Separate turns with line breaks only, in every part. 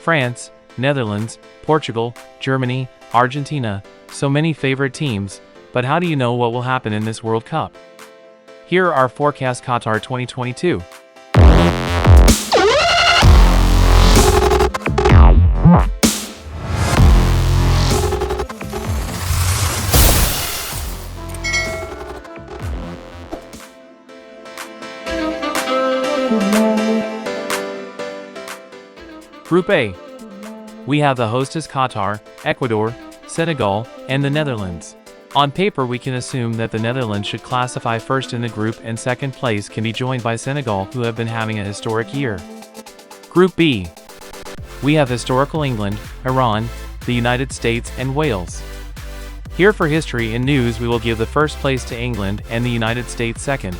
France, Netherlands, Portugal, Germany, Argentina, so many favorite teams, but how do you know what will happen in this World Cup? Here are our forecast Qatar 2022. Group A. We have the hostess Qatar, Ecuador, Senegal, and the Netherlands. On paper, we can assume that the Netherlands should classify first in the group, and second place can be joined by Senegal, who have been having a historic year. Group B. We have historical England, Iran, the United States, and Wales. Here for history and news, we will give the first place to England and the United States second.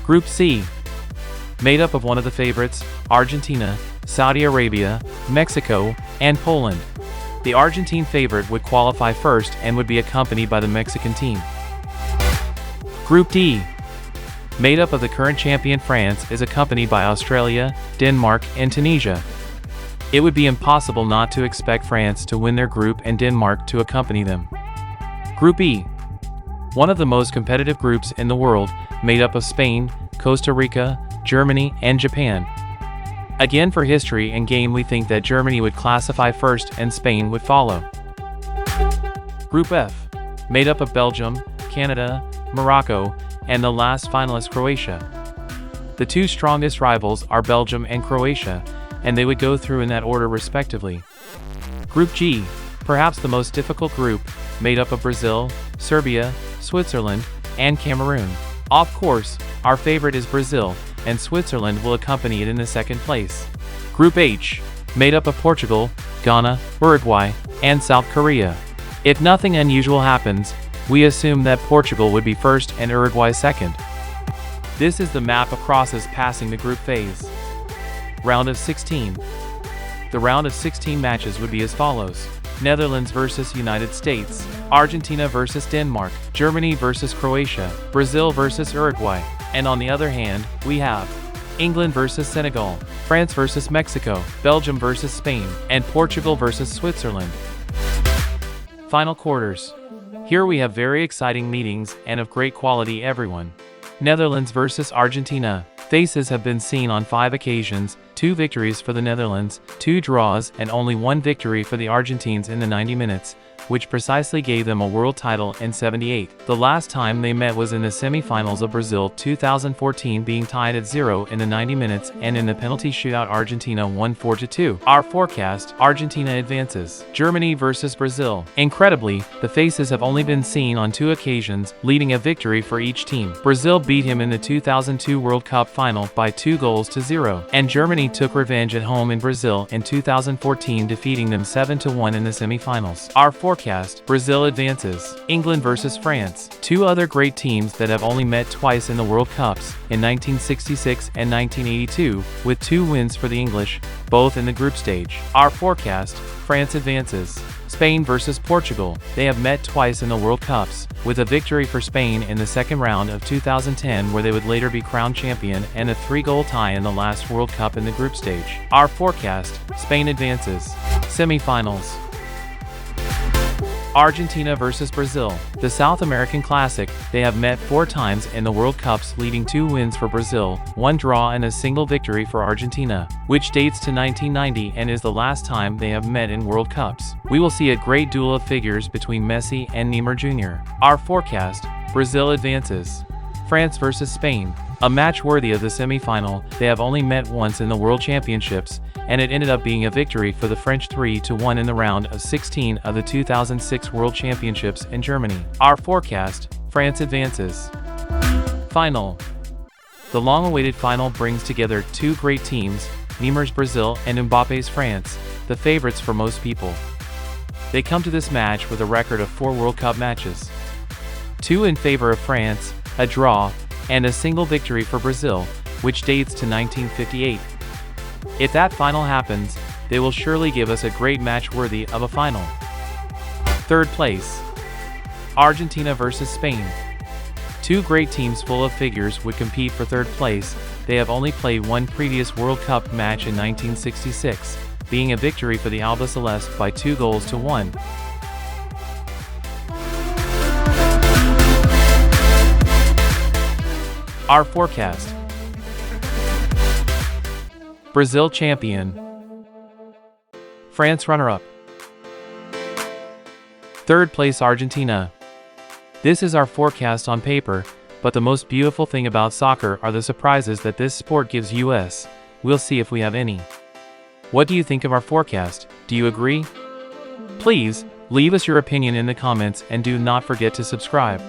Group C. Made up of one of the favorites, Argentina, Saudi Arabia, Mexico, and Poland. The Argentine favorite would qualify first and would be accompanied by the Mexican team. Group D. Made up of the current champion France is accompanied by Australia, Denmark, and Tunisia. It would be impossible not to expect France to win their group and Denmark to accompany them. Group E. One of the most competitive groups in the world, made up of Spain, Costa Rica, Germany, and Japan. Again, for history and game, we think that Germany would classify first and Spain would follow. Group F. Made up of Belgium, Canada, Morocco, and the last finalist Croatia. The two strongest rivals are Belgium and Croatia, and they would go through in that order respectively. Group G. Perhaps the most difficult group, made up of Brazil, Serbia, Switzerland, and Cameroon. Of course, our favorite is Brazil, and Switzerland will accompany it in the second place. Group H. Made up of Portugal, Ghana, Uruguay, and South Korea. If nothing unusual happens, we assume that Portugal would be first and Uruguay second. This is the map of crosses passing the group phase. Round of 16. The round of 16 matches would be as follows: Netherlands versus United States, Argentina versus Denmark, Germany versus Croatia, Brazil versus Uruguay, and on the other hand, we have England versus Senegal, France versus Mexico, Belgium versus Spain, and Portugal versus Switzerland. Final quarters. Here we have very exciting meetings and of great quality, everyone. Netherlands versus Argentina. Faces have been seen on 5 occasions, 2 victories for the Netherlands, 2 draws, and only 1 victory for the Argentines in the 90 minutes, which precisely gave them a world title in '78. The last time they met was in the semi-finals of Brazil 2014, being tied at 0 in the 90 minutes, and in the penalty shootout Argentina won 4-2. Our forecast: Argentina advances. Germany versus Brazil. Incredibly, the faces have only been seen on 2 occasions, leading a victory for each team. Brazil beat him in the 2002 World Cup final by 2-0, and Germany took revenge at home in Brazil in 2014, defeating them 7-1 in the semi-finals. Our forecast: Brazil advances. England versus France. 2 other great teams that have only met twice in the World Cups, in 1966 and 1982, with 2 wins for the English, both in the group stage. Our forecast: France advances. Spain versus Portugal. They have met twice in the World Cups, with a victory for Spain in the second round of 2010, where they would later be crowned champion, and a 3-goal tie in the last World Cup in the group stage. Our forecast: Spain advances. Semi-finals. Argentina versus Brazil. The South American Classic. They have met 4 times in the World Cups, leading 2 wins for Brazil, 1 draw, and a single victory for Argentina, which dates to 1990 and is the last time they have met in World Cups. We will see a great duel of figures between Messi and Neymar Jr. Our forecast: Brazil advances. France versus Spain. A match worthy of the semi-final. They have only met once in the World Championships, and it ended up being a victory for the French 3-1 in the round of 16 of the 2006 World Championships in Germany. Our forecast: France advances. Final. The long-awaited final brings together 2 great teams, Neymar's Brazil and Mbappe's France, the favorites for most people. They come to this match with a record of 4 World Cup matches. 2 in favor of France, a draw, and a single victory for Brazil, which dates to 1958. If that final happens, they will surely give us a great match worthy of a final. Third place. Argentina versus Spain. 2 great teams full of figures would compete for third place. They have only played 1 previous World Cup match in 1966, being a victory for the Albiceleste by 2-1. Our forecast: Brazil champion, France runner-up, third place Argentina. This is our forecast on paper, but the most beautiful thing about soccer are the surprises that this sport gives us. We'll see if we have any. What do you think of our forecast? Do you agree? Please, leave us your opinion in the comments and do not forget to subscribe.